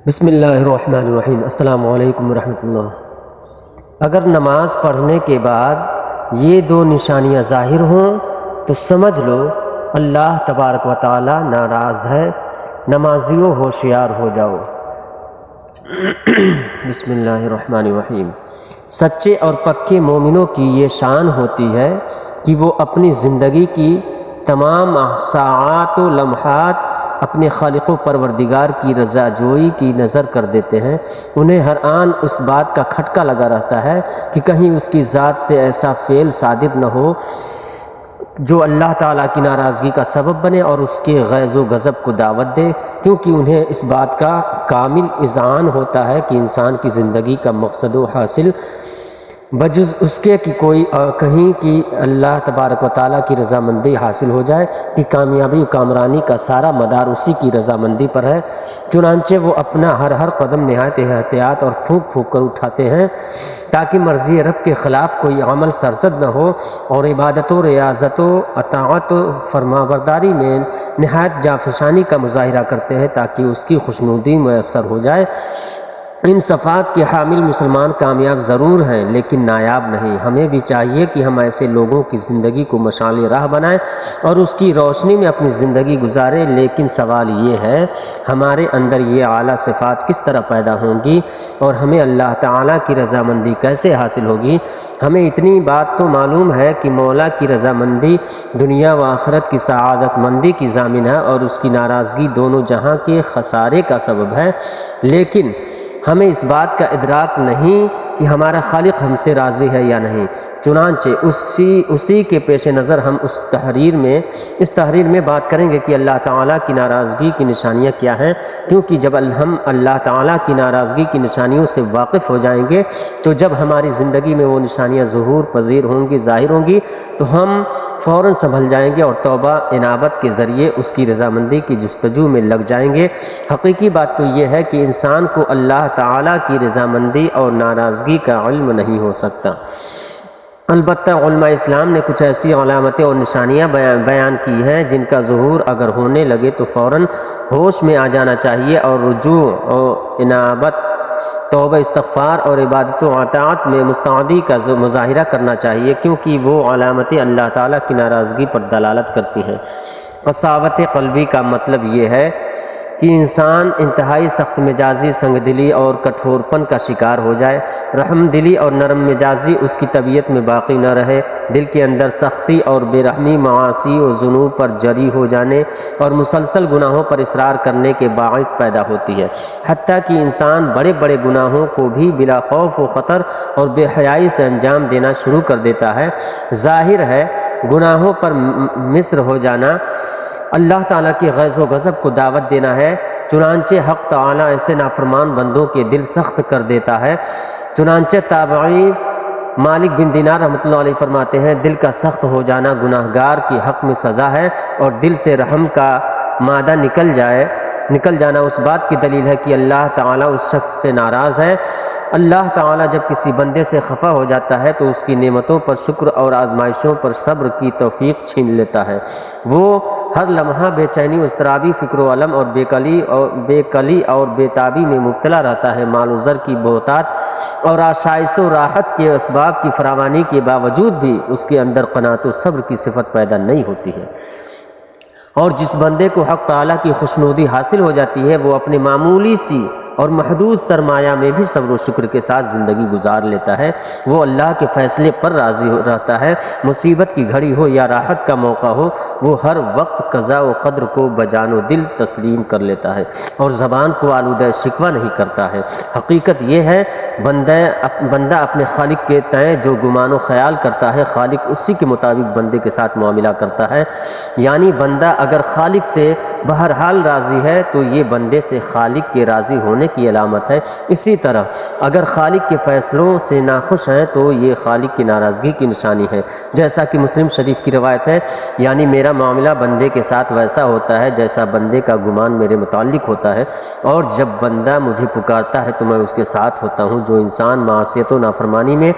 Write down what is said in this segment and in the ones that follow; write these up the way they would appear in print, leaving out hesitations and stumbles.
بسم اللہ الرحمن الرحیم۔ السلام علیکم ورحمۃ اللہ۔ اگر نماز پڑھنے کے بعد یہ دو نشانیاں ظاہر ہوں تو سمجھ لو اللہ تبارک و تعالی ناراض ہے، نمازیوں ہوشیار ہو جاؤ۔ بسم اللہ الرحمن الرحیم۔ سچے اور پکے مومنوں کی یہ شان ہوتی ہے کہ وہ اپنی زندگی کی تمام ساعات و لمحات اپنے خالق و پروردگار کی رضا جوئی کی نظر کر دیتے ہیں۔ انہیں ہر آن اس بات کا کھٹکا لگا رہتا ہے کہ کہیں اس کی ذات سے ایسا فعل صادر نہ ہو جو اللہ تعالیٰ کی ناراضگی کا سبب بنے اور اس کے غیظ و غضب کو دعوت دے، کیونکہ انہیں اس بات کا کامل اذعان ہوتا ہے کہ انسان کی زندگی کا مقصد و حاصل بجز اس کے کہ کوئی کہیں کہ اللہ تبارک و تعالیٰ کی رضامندی حاصل ہو جائے، کہ کامیابی و کامرانی کا سارا مدار اسی کی رضامندی پر ہے۔ چنانچہ وہ اپنا ہر قدم نہایت احتیاط اور پھونک پھونک کر اٹھاتے ہیں تاکہ مرضی رب کے خلاف کوئی عمل سرزد نہ ہو، اور عبادت و ریاضت و اطاعت و فرمانبرداری میں نہایت جانفشانی کا مظاہرہ کرتے ہیں تاکہ اس کی خوشنودی میسر ہو جائے۔ ان صفات کے حامل مسلمان کامیاب ضرور ہیں لیکن نایاب نہیں۔ ہمیں بھی چاہیے کہ ہم ایسے لوگوں کی زندگی کو مشعل راہ بنائیں اور اس کی روشنی میں اپنی زندگی گزاریں، لیکن سوال یہ ہے ہمارے اندر یہ اعلیٰ صفات کس طرح پیدا ہوں گی اور ہمیں اللہ تعالیٰ کی رضامندی کیسے حاصل ہوگی؟ ہمیں اتنی بات تو معلوم ہے کہ مولا کی رضامندی دنیا و آخرت کی سعادت مندی کی ضامن ہے اور اس کی ناراضگی دونوں جہاں کے خسارے کا سبب ہے، لیکن ہمیں اس بات کا ادراک نہیں کہ ہمارا خالق ہم سے راضی ہے یا نہیں۔ چنانچہ اسی کے پیش نظر ہم اس تحریر میں بات کریں گے کہ اللہ تعالیٰ کی ناراضگی کی نشانیاں کیا ہیں، کیونکہ جب ہم اللہ تعالیٰ کی ناراضگی کی نشانیوں سے واقف ہو جائیں گے تو جب ہماری زندگی میں وہ نشانیاں ظہور پذیر ہوں گی، ظاہر ہوں گی، تو ہم فوراً سنبھل جائیں گے اور توبہ انابت کے ذریعے اس کی رضامندی کی جستجو میں لگ جائیں گے۔ حقیقی بات تو یہ ہے کہ انسان کو اللہ تعالیٰ کی رضامندی اور ناراضگی کا علم نہیں ہو سکتا۔ البتہ علماء اسلام نے کچھ ایسی علامتیں اور نشانیاں بیان کی ہیں جن کا ظہور اگر ہونے لگے تو فوراً ہوش میں آ جانا چاہیے اور رجوع اور انابت، توبہ استغفار اور عبادت و اطاعت میں مستعدی کا مظاہرہ کرنا چاہیے، کیونکہ وہ علامتیں اللہ تعالیٰ کی ناراضگی پر دلالت کرتی ہیں۔ قساوت قلبی کا مطلب یہ ہے کہ انسان انتہائی سخت مزاجی، سنگ دلی اور کٹھورپن کا شکار ہو جائے، رحم دلی اور نرم مزاجی اس کی طبیعت میں باقی نہ رہے، دل کے اندر سختی اور بے رحمی معاصی و ذنوب پر جری ہو جانے اور مسلسل گناہوں پر اصرار کرنے کے باعث پیدا ہوتی ہے، حتیٰ کہ انسان بڑے بڑے گناہوں کو بھی بلا خوف و خطر اور بے حیائی سے انجام دینا شروع کر دیتا ہے۔ ظاہر ہے گناہوں پر مصر ہو جانا اللہ تعالیٰ کی غیظ و غضب کو دعوت دینا ہے، چنانچہ حق تعالیٰ ایسے نافرمان بندوں کے دل سخت کر دیتا ہے۔ چنانچہ تابعی مالک بن دینار رحمۃ اللہ علیہ فرماتے ہیں، دل کا سخت ہو جانا گناہگار کی حق میں سزا ہے اور دل سے رحم کا مادہ نکل جانا اس بات کی دلیل ہے کہ اللہ تعالیٰ اس شخص سے ناراض ہے۔ اللہ تعالیٰ جب کسی بندے سے خفا ہو جاتا ہے تو اس کی نعمتوں پر شکر اور آزمائشوں پر صبر کی توفیق چھین لیتا ہے۔ وہ ہر لمحہ بے چینی، اضطرابی فکر و علم اور بے کلی اور بے تابی میں مبتلا رہتا ہے۔ مال و زر کی بہتات اور آسائش و راحت کے اسباب کی فراوانی کے باوجود بھی اس کے اندر قناعت و صبر کی صفت پیدا نہیں ہوتی ہے۔ اور جس بندے کو حق تعالیٰ کی خوشنودی حاصل ہو جاتی ہے وہ اپنے معمولی سی اور محدود سرمایہ میں بھی صبر و شکر کے ساتھ زندگی گزار لیتا ہے۔ وہ اللہ کے فیصلے پر راضی رہتا ہے، مصیبت کی گھڑی ہو یا راحت کا موقع ہو، وہ ہر وقت قضاء و قدر کو بجان و دل تسلیم کر لیتا ہے اور زبان کو آلودہ شکوہ نہیں کرتا ہے۔ حقیقت یہ ہے بندہ اپنے خالق کے تئیں جو گمان و خیال کرتا ہے، خالق اسی کے مطابق بندے کے ساتھ معاملہ کرتا ہے۔ یعنی بندہ اگر خالق سے بہرحال راضی ہے تو یہ بندے سے خالق کے راضی ہونے کی علامت ہے۔ اسی طرح اگر خالق کے فیصلوں سے ناخوش ہیں تو یہ خالق کی ناراضگی کی نشانی ہے، جیسا کہ مسلم شریف کی روایت ہے، یعنی میرا معاملہ بندے کے ساتھ ویسا ہوتا ہے جیسا بندے کا گمان میرے متعلق ہوتا ہے، اور جب بندہ مجھے پکارتا ہے تو میں اس کے ساتھ ہوتا ہوں۔ جو انسان معصیت و نافرمانی میں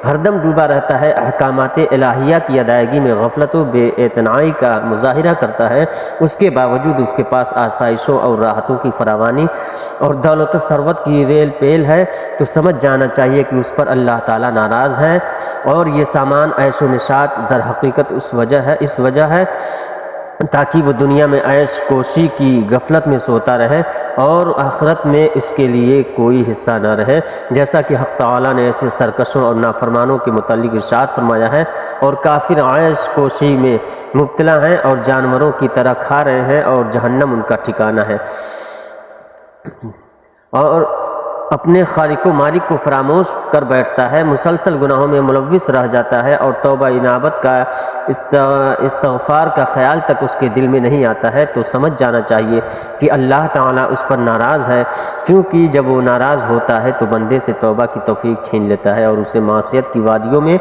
ہر دم ڈوبا رہتا ہے، احکامات الہیہ کی ادائیگی میں غفلت و بے اعتنائی کا مظاہرہ کرتا ہے، اس کے باوجود اس کے پاس آسائشوں اور راحتوں کی فراوانی اور دولت و ثروت کی ریل پیل ہے تو سمجھ جانا چاہیے کہ اس پر اللہ تعالیٰ ناراض ہے، اور یہ سامان عیش و نشاط در حقیقت اس وجہ ہے تاکہ وہ دنیا میں عیش کوشی کی غفلت میں سوتا رہے اور آخرت میں اس کے لیے کوئی حصہ نہ رہے، جیسا کہ حق تعالیٰ نے ایسے سرکشوں اور نافرمانوں کے متعلق ارشاد فرمایا ہے، اور کافر عیش کوشی میں مبتلا ہیں اور جانوروں کی طرح کھا رہے ہیں اور جہنم ان کا ٹھکانہ ہے، اور اپنے خالق و مالک کو فراموش کر بیٹھتا ہے، مسلسل گناہوں میں ملوث رہ جاتا ہے، اور توبہ انابت کا استغفار کا خیال تک اس کے دل میں نہیں آتا ہے، تو سمجھ جانا چاہیے کہ اللہ تعالیٰ اس پر ناراض ہے، کیونکہ جب وہ ناراض ہوتا ہے تو بندے سے توبہ کی توفیق چھین لیتا ہے اور اسے معصیت کی وادیوں میں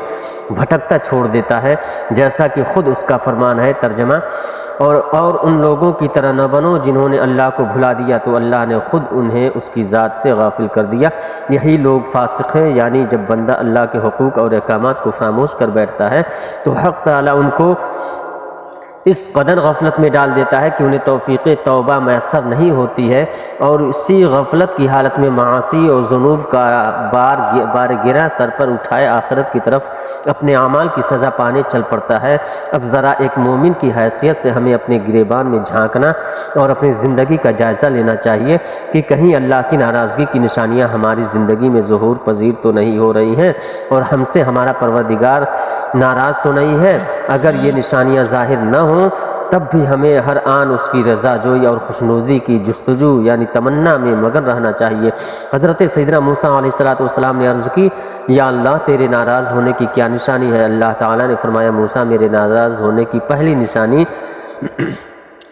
بھٹکتا چھوڑ دیتا ہے، جیسا کہ خود اس کا فرمان ہے۔ ترجمہ: اور ان لوگوں کی طرح نہ بنو جنہوں نے اللہ کو بھلا دیا تو اللہ نے خود انہیں اس کی ذات سے غافل کر دیا، یہی لوگ فاسق ہیں۔ یعنی جب بندہ اللہ کے حقوق اور احکامات کو فراموش کر بیٹھتا ہے تو حق تعالیٰ ان کو اس قدر غفلت میں ڈال دیتا ہے کہ انہیں توفیق توبہ میسر نہیں ہوتی ہے، اور اسی غفلت کی حالت میں معاصی اور ذنوب کا بار گرا سر پر اٹھائے آخرت کی طرف اپنے اعمال کی سزا پانے چل پڑتا ہے۔ اب ذرا ایک مومن کی حیثیت سے ہمیں اپنے گریبان میں جھانکنا اور اپنی زندگی کا جائزہ لینا چاہیے کہ کہیں اللہ کی ناراضگی کی نشانیاں ہماری زندگی میں ظہور پذیر تو نہیں ہو رہی ہیں، اور ہم سے ہمارا پروردگار ناراض تو نہیں ہے۔ اگر یہ نشانیاں ظاہر نہ ہوں تب بھی ہمیں ہر آن اس کی رضا جوئی اور خوشنودی کی جستجو یعنی تمنا میں مگن رہنا چاہیے۔ حضرت سیدنا موسیٰ علیہ السلام نے عرض کی، یا اللہ تیرے ناراض ہونے کی کیا نشانی ہے؟ اللہ تعالیٰ نے فرمایا، موسیٰ میرے ناراض ہونے کی پہلی نشانی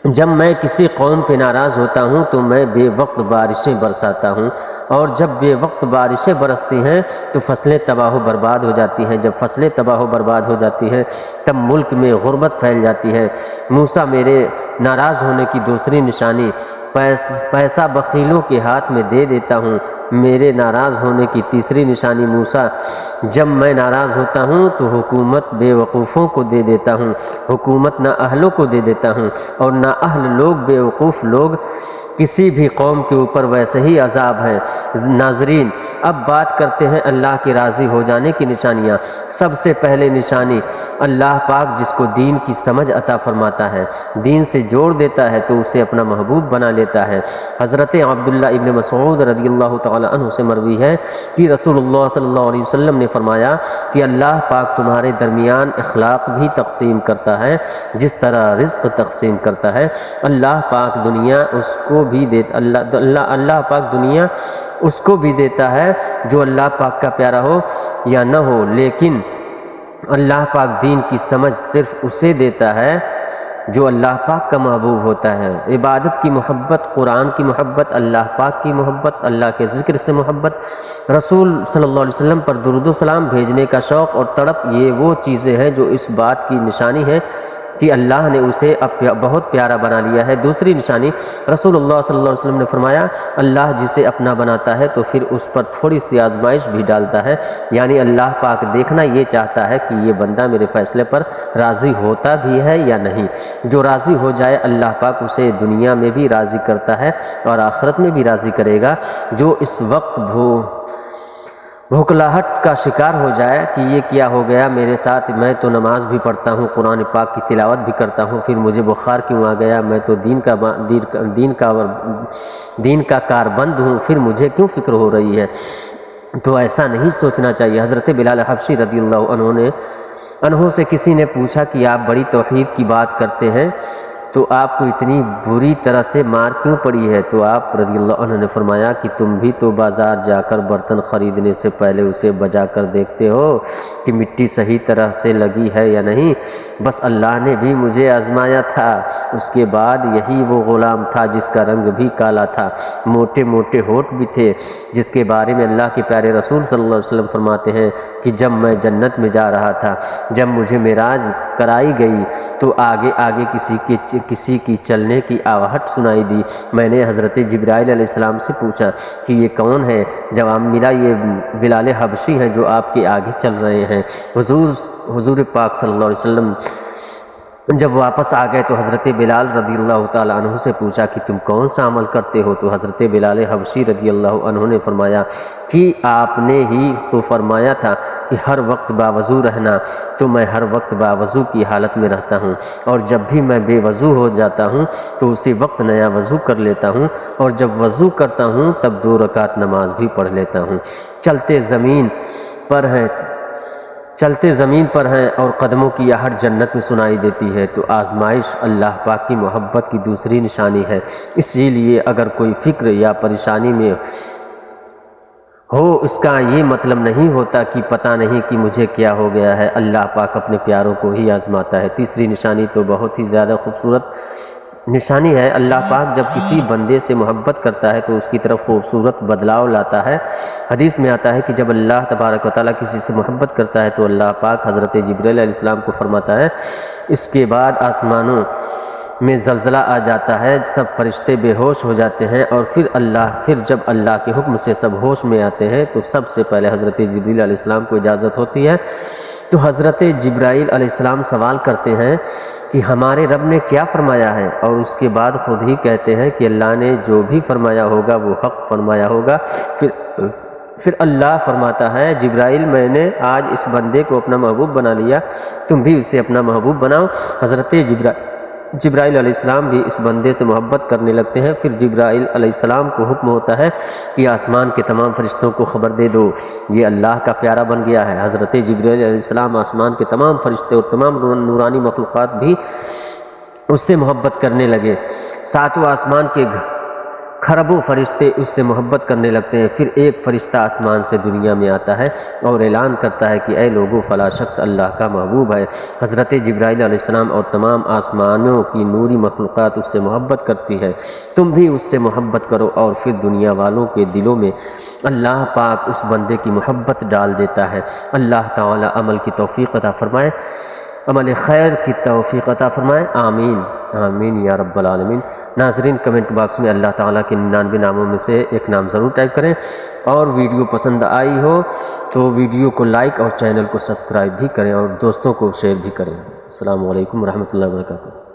جب میں کسی قوم پہ ناراض ہوتا ہوں تو میں بے وقت بارشیں برساتا ہوں، اور جب بے وقت بارشیں برستی ہیں تو فصلیں تباہ و برباد ہو جاتی ہیں، جب فصلیں تباہ و برباد ہو جاتی ہیں تب ملک میں غربت پھیل جاتی ہے۔ موسیٰ میرے ناراض ہونے کی دوسری نشانی، پیسہ بخیلوں کے ہاتھ میں دے دیتا ہوں۔ میرے ناراض ہونے کی تیسری نشانی، موسیٰ جب میں ناراض ہوتا ہوں تو حکومت بے وقوفوں کو دے دیتا ہوں، حکومت نہ اہلوں کو دے دیتا ہوں، اور نہ اہل لوگ بے وقوف لوگ کسی بھی قوم کے اوپر ویسے ہی عذاب ہے۔ ناظرین، اب بات کرتے ہیں اللہ کے راضی ہو جانے کی نشانیاں۔ سب سے پہلے نشانی، اللہ پاک جس کو دین کی سمجھ عطا فرماتا ہے، دین سے جوڑ دیتا ہے تو اسے اپنا محبوب بنا لیتا ہے۔ حضرت عبداللہ ابن مسعود رضی اللہ تعالی عنہ سے مروی ہے کہ رسول اللہ صلی اللہ علیہ وسلم نے فرمایا کہ اللہ پاک تمہارے درمیان اخلاق بھی تقسیم کرتا ہے جس طرح رزق تقسیم کرتا ہے۔ اللہ پاک دنیا اس کو بھی دیتا اللہ پاک دنیا اس کو بھی دیتا ہے جو اللہ پاک کا پیارا ہو یا نہ ہو، لیکن اللہ پاک دین کی سمجھ صرف اسے دیتا ہے جو اللہ پاک کا محبوب ہوتا ہے۔ عبادت کی محبت، قرآن کی محبت، اللہ پاک کی محبت، اللہ کے ذکر سے محبت، رسول صلی اللہ علیہ وسلم پر درود و سلام بھیجنے کا شوق اور تڑپ، یہ وہ چیزیں ہیں جو اس بات کی نشانی ہے کہ اللہ نے اسے بہت پیارا بنا لیا ہے۔ دوسری نشانی، رسول اللہ صلی اللہ علیہ وسلم نے فرمایا، اللہ جسے اپنا بناتا ہے تو پھر اس پر تھوڑی سی آزمائش بھی ڈالتا ہے، یعنی اللہ پاک دیکھنا یہ چاہتا ہے کہ یہ بندہ میرے فیصلے پر راضی ہوتا بھی ہے یا نہیں۔ جو راضی ہو جائے اللہ پاک اسے دنیا میں بھی راضی کرتا ہے اور آخرت میں بھی راضی کرے گا۔ جو اس وقت بھوکلاہٹ کا شکار ہو جائے کہ یہ کیا ہو گیا میرے ساتھ، میں تو نماز بھی پڑھتا ہوں، قرآن پاک کی تلاوت بھی کرتا ہوں، پھر مجھے بخار کیوں آ گیا، میں تو دین کا کاربند ہوں، پھر مجھے کیوں فکر ہو رہی ہے؟ تو ایسا نہیں سوچنا چاہیے۔ حضرت بلال حبشی رضی اللہ عنہ سے کسی نے پوچھا کہ آپ بڑی توحید کی بات کرتے ہیں تو آپ کو اتنی بری طرح سے مار کیوں پڑی ہے؟ تو آپ رضی اللہ عنہ نے فرمایا کہ تم بھی تو بازار جا کر برتن خریدنے سے پہلے اسے بجا کر دیکھتے ہو کہ مٹی صحیح طرح سے لگی ہے یا نہیں۔ بس اللہ نے بھی مجھے آزمایا تھا، اس کے بعد یہی وہ غلام تھا جس کا رنگ بھی کالا تھا، موٹے موٹے ہونٹ بھی تھے، جس کے بارے میں اللہ کے پیارے رسول صلی اللہ علیہ وسلم فرماتے ہیں کہ جب میں جنت میں جا رہا تھا، جب مجھے معراج کرائی گئی تو آگے آگے کسی کی چلنے کی آواہٹ سنائی دی۔ میں نے حضرت جبرائیل علیہ السلام سے پوچھا کہ یہ کون ہے؟ جواب ملا، یہ بلال حبشی ہیں جو آپ کے آگے چل رہے ہیں۔ حضور پاک صلی اللہ علیہ وسلم جب واپس آ گئے تو حضرت بلال رضی اللہ تعالیٰ عنہ سے پوچھا کہ تم کون سا عمل کرتے ہو؟ تو حضرت بلال حبشی رضی اللہ عنہ نے فرمایا کہ آپ نے ہی تو فرمایا تھا کہ ہر وقت باوضو رہنا، تو میں ہر وقت باوضو کی حالت میں رہتا ہوں، اور جب بھی میں بے وضو ہو جاتا ہوں تو اسی وقت نیا وضو کر لیتا ہوں، اور جب وضو کرتا ہوں تب 2 رکعت نماز بھی پڑھ لیتا ہوں۔ چلتے زمین پر ہیں اور قدموں کی آہٹ جنت میں سنائی دیتی ہے، تو آزمائش اللہ پاک کی محبت کی دوسری نشانی ہے۔ اسی لیے اگر کوئی فکر یا پریشانی میں ہو، اس کا یہ مطلب نہیں ہوتا کہ پتہ نہیں کہ مجھے کیا ہو گیا ہے، اللہ پاک اپنے پیاروں کو ہی آزماتا ہے۔ تیسری نشانی تو بہت ہی زیادہ خوبصورت نشانی ہے۔ اللہ پاک جب کسی بندے سے محبت کرتا ہے تو اس کی طرف خوبصورت بدلاؤ لاتا ہے۔ حدیث میں آتا ہے کہ جب اللہ تبارک و تعالیٰ کسی سے محبت کرتا ہے تو اللہ پاک حضرت جبرائیل علیہ السلام کو فرماتا ہے، اس کے بعد آسمانوں میں زلزلہ آ جاتا ہے، سب فرشتے بے ہوش ہو جاتے ہیں، اور پھر جب اللہ کے حکم سے سب ہوش میں آتے ہیں تو سب سے پہلے حضرت جبرائیل علیہ السلام کو اجازت ہوتی ہے۔ تو حضرت جبرائیل علیہ السلام سوال کرتے ہیں کہ ہمارے رب نے کیا فرمایا ہے، اور اس کے بعد خود ہی کہتے ہیں کہ اللہ نے جو بھی فرمایا ہوگا وہ حق فرمایا ہوگا۔ پھر اللہ فرماتا ہے، جبرائیل میں نے آج اس بندے کو اپنا محبوب بنا لیا، تم بھی اسے اپنا محبوب بناؤ۔ حضرت جبرائیل علیہ السلام بھی اس بندے سے محبت کرنے لگتے ہیں۔ پھر جبرائیل علیہ السلام کو حکم ہوتا ہے کہ آسمان کے تمام فرشتوں کو خبر دے دو، یہ اللہ کا پیارا بن گیا ہے۔ حضرت جبرائیل علیہ السلام آسمان کے تمام فرشتے اور تمام نورانی مخلوقات بھی اس سے محبت کرنے لگے۔ 7واں آسمان کے کھربوں فرشتے اس سے محبت کرنے لگتے ہیں۔ پھر ایک فرشتہ آسمان سے دنیا میں آتا ہے اور اعلان کرتا ہے کہ اے لوگو، فلاں شخص اللہ کا محبوب ہے۔ حضرت جبرائیل علیہ السلام اور تمام آسمانوں کی نوری مخلوقات اس سے محبت کرتی ہے، تم بھی اس سے محبت کرو۔ اور پھر دنیا والوں کے دلوں میں اللہ پاک اس بندے کی محبت ڈال دیتا ہے۔ اللہ تعالی عمل کی توفیق عطا فرمائے، عمل خیر کی توفیق عطا فرمائے، آمین آمین یا رب العالمین۔ ناظرین، کمنٹ باکس میں اللہ تعالیٰ کے 99 ناموں میں سے ایک نام ضرور ٹائپ کریں، اور ویڈیو پسند آئی ہو تو ویڈیو کو لائک اور چینل کو سبسکرائب بھی کریں، اور دوستوں کو شیئر بھی کریں۔ السلام علیکم ورحمۃ اللہ وبرکاتہ۔